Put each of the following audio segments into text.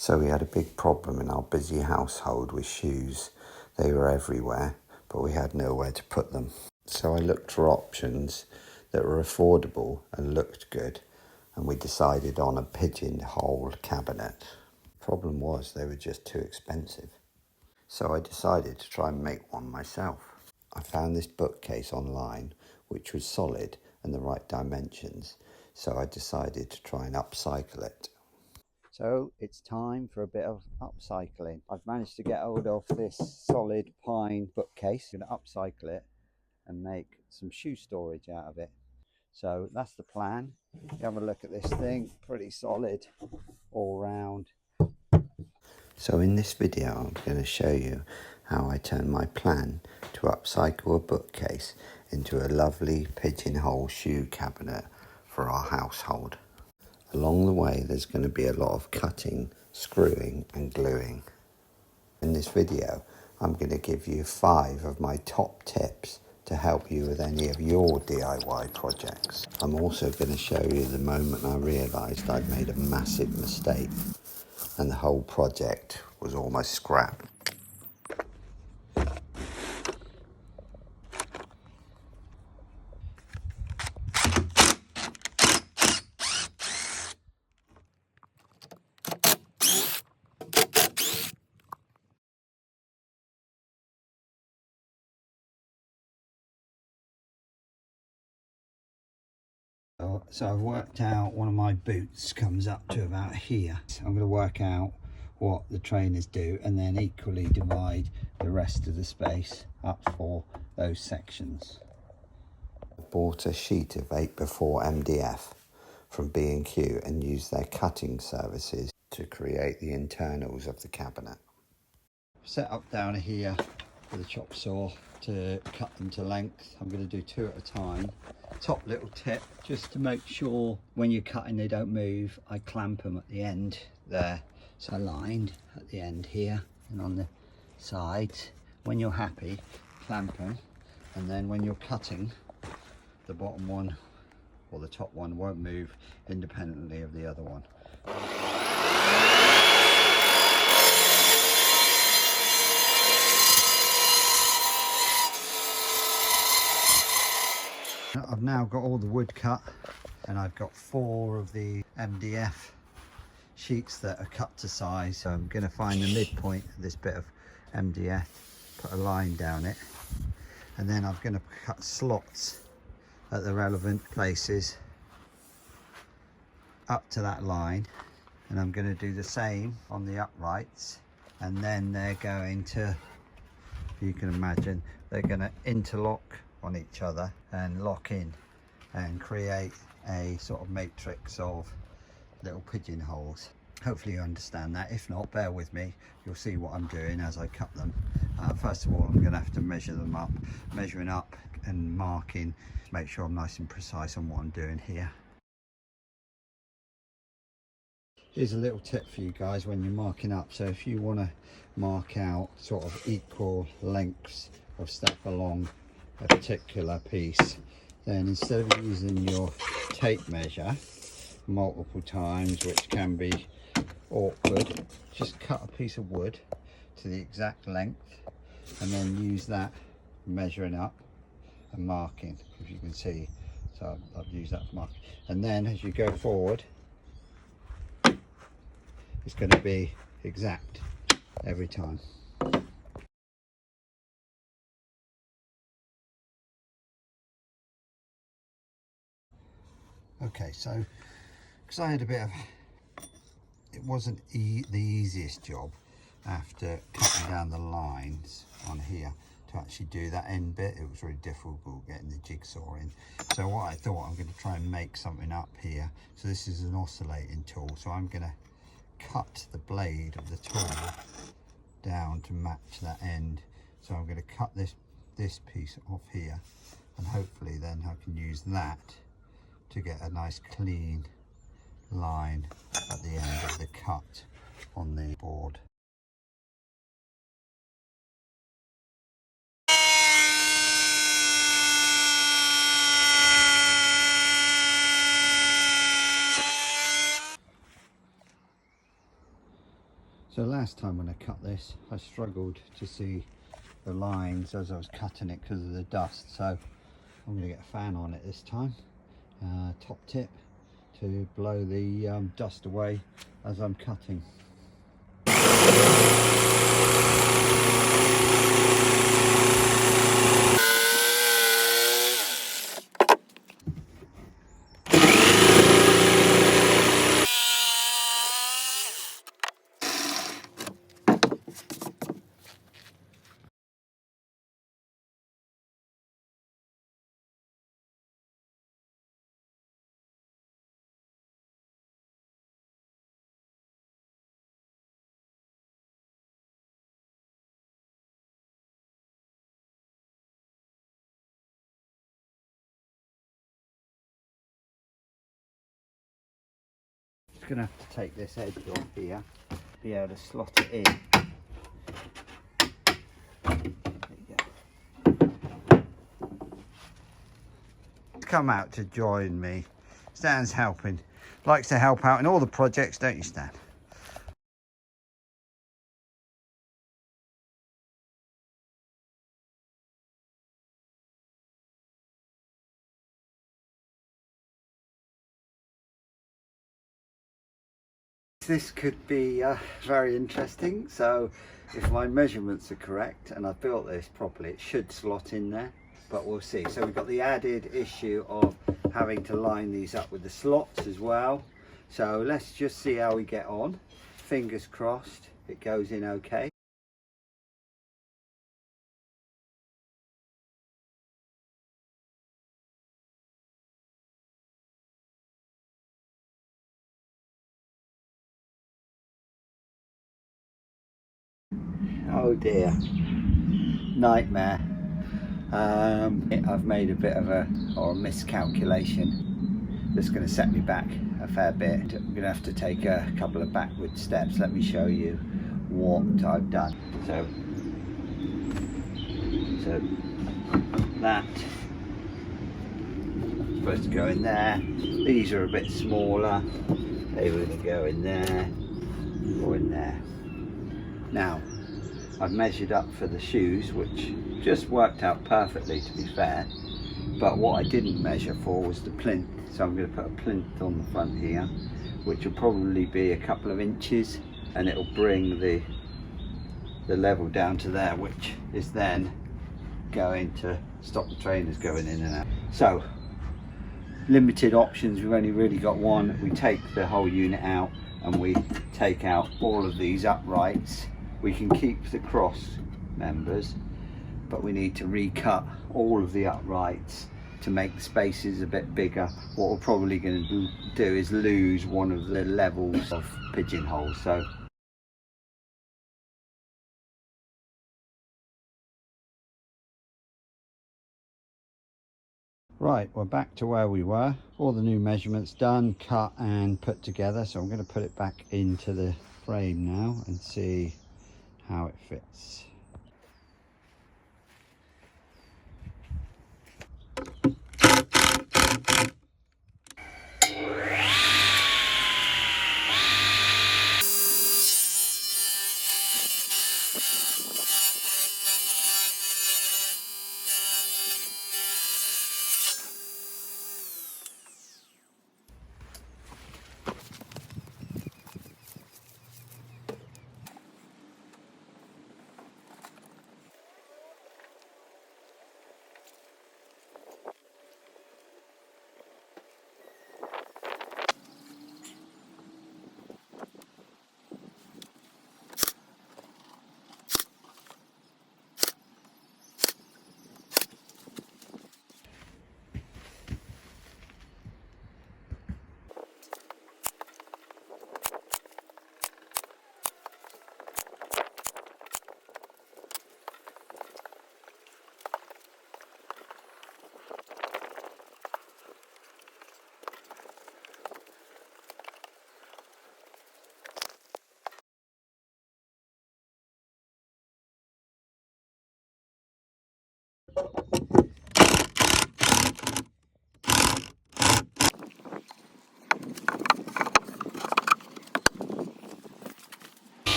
So we had a big problem in our busy household with shoes. They were everywhere, but we had nowhere to put them. So I looked for options that were affordable and looked good, and we decided on a pigeonhole cabinet. Problem was they were just too expensive. So I decided to try and make one myself. I found this bookcase online which was solid and the right dimensions, so I decided to try and upcycle it. So it's time for a bit of upcycling. I've managed to get hold of this solid pine bookcase. I'm going to upcycle it and make some shoe storage out of it. So that's the plan. You have a look at this thing, pretty solid all round. So in this video I'm going to show you how I turn my plan to upcycle a bookcase into a lovely pigeonhole shoe cabinet for our household. Along the way there's going to be a lot of cutting, screwing and gluing. In this video I'm going to give you 5 of my top tips to help you with any of your DIY projects. I'm also going to show you the moment I realised I'd made a massive mistake and the whole project was almost scrapped. So I've worked out one of my boots comes up to about here. So I'm going to work out what the trainers do and then equally divide the rest of the space up for those sections. I bought a sheet of 8x4 MDF from B&Q and used their cutting services to create the internals of the cabinet. Set up down here with a chop saw to cut them to length. I'm going to do 2 at a time. Top little tip, just to make sure when you're cutting they don't move, I clamp them at the end there. So aligned at the end here and on the sides. When you're happy, clamp them, and then when you're cutting, the bottom one or the top one won't move independently of the other one. I've now got all the wood cut and I've got 4 of the MDF sheets that are cut to size. So I'm going to find the midpoint of this bit of MDF, put a line down it, and then I'm going to cut slots at the relevant places up to that line, and I'm going to do the same on the uprights, and then they're going to, if you can imagine, they're going to interlock on each other and lock in and create a sort of matrix of little pigeonholes. Hopefully you understand that. If not, bear with me, you'll see what I'm doing as I cut them. First of all, I'm going to have to measure them up, measuring up and marking, make sure I'm nice and precise on what I'm doing here. Here's a little tip for you guys when you're marking up. So if you want to mark out sort of equal lengths of stuff along a particular piece, then instead of using your tape measure multiple times, which can be awkward, just cut a piece of wood to the exact length and then use that measuring up and marking, if you can see. So I've used that for marking, and then as you go forward it's going to be exact every time. Okay, so because I had a bit of, it wasn't the easiest job after cutting down the lines on here to actually do that end bit. It was really difficult getting the jigsaw in. So what I thought, I'm going to try and make something up here. So this is an oscillating tool, so I'm going to cut the blade of the tool down to match that end. So I'm going to cut this piece off here, and hopefully then I can use that to get a nice clean line at the end of the cut on the board. So last time when I cut this, I struggled to see the lines as I was cutting it because of the dust, so I'm going to get a fan on it this time, top tip, to blow the dust away as I'm cutting. Just going to have to take this edge off here, be able to slot it in. Come out to join me. Stan's helping. Likes to help out in all the projects, don't you, Stan? This could be very interesting. So if my measurements are correct and I built this properly, it should slot in there, but we'll see. So we've got the added issue of having to line these up with the slots as well. So let's just see how we get on. Fingers crossed it goes in okay. Oh dear, nightmare. I've made a bit of a miscalculation that's going to set me back a fair bit. I'm going to have to take a couple of backward steps. Let me show you what I've done. So that is supposed to go in there. These are a bit smaller. They were going to go in there or in there. Now I've measured up for the shoes, which just worked out perfectly, to be fair, but what I didn't measure for was the plinth. So I'm going to put a plinth on the front here, which will probably be a couple of inches, and it'll bring the level down to there, which is then going to stop the trainers going in and out. So limited options, we've only really got one. We take the whole unit out and we take out all of these uprights. We can keep the cross members, but we need to recut all of the uprights to make the spaces a bit bigger. What we're probably going to do is lose one of the levels of pigeonholes. So right, we're back to where we were. All the new measurements done, cut and put together. So I'm going to put it back into the frame now and see how it fits.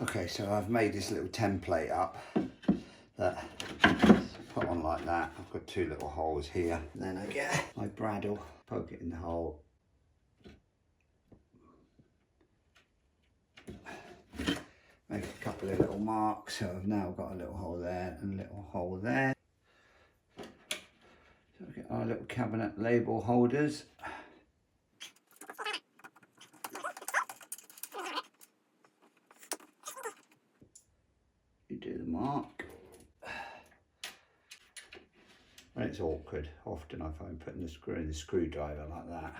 Okay, so I've made this little template up that put on like that. I've got 2 little holes here. And then I get my bradawl, poke it in the hole. Make a couple of little marks. So I've now got a little hole there and a little hole there. So we get our little cabinet label holders. You do the mark. And it's awkward. Often I find putting the screw in the screwdriver like that.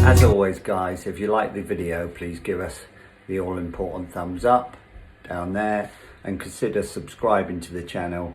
As always guys, if you like the video, please give us the all important thumbs up down there and consider subscribing to the channel.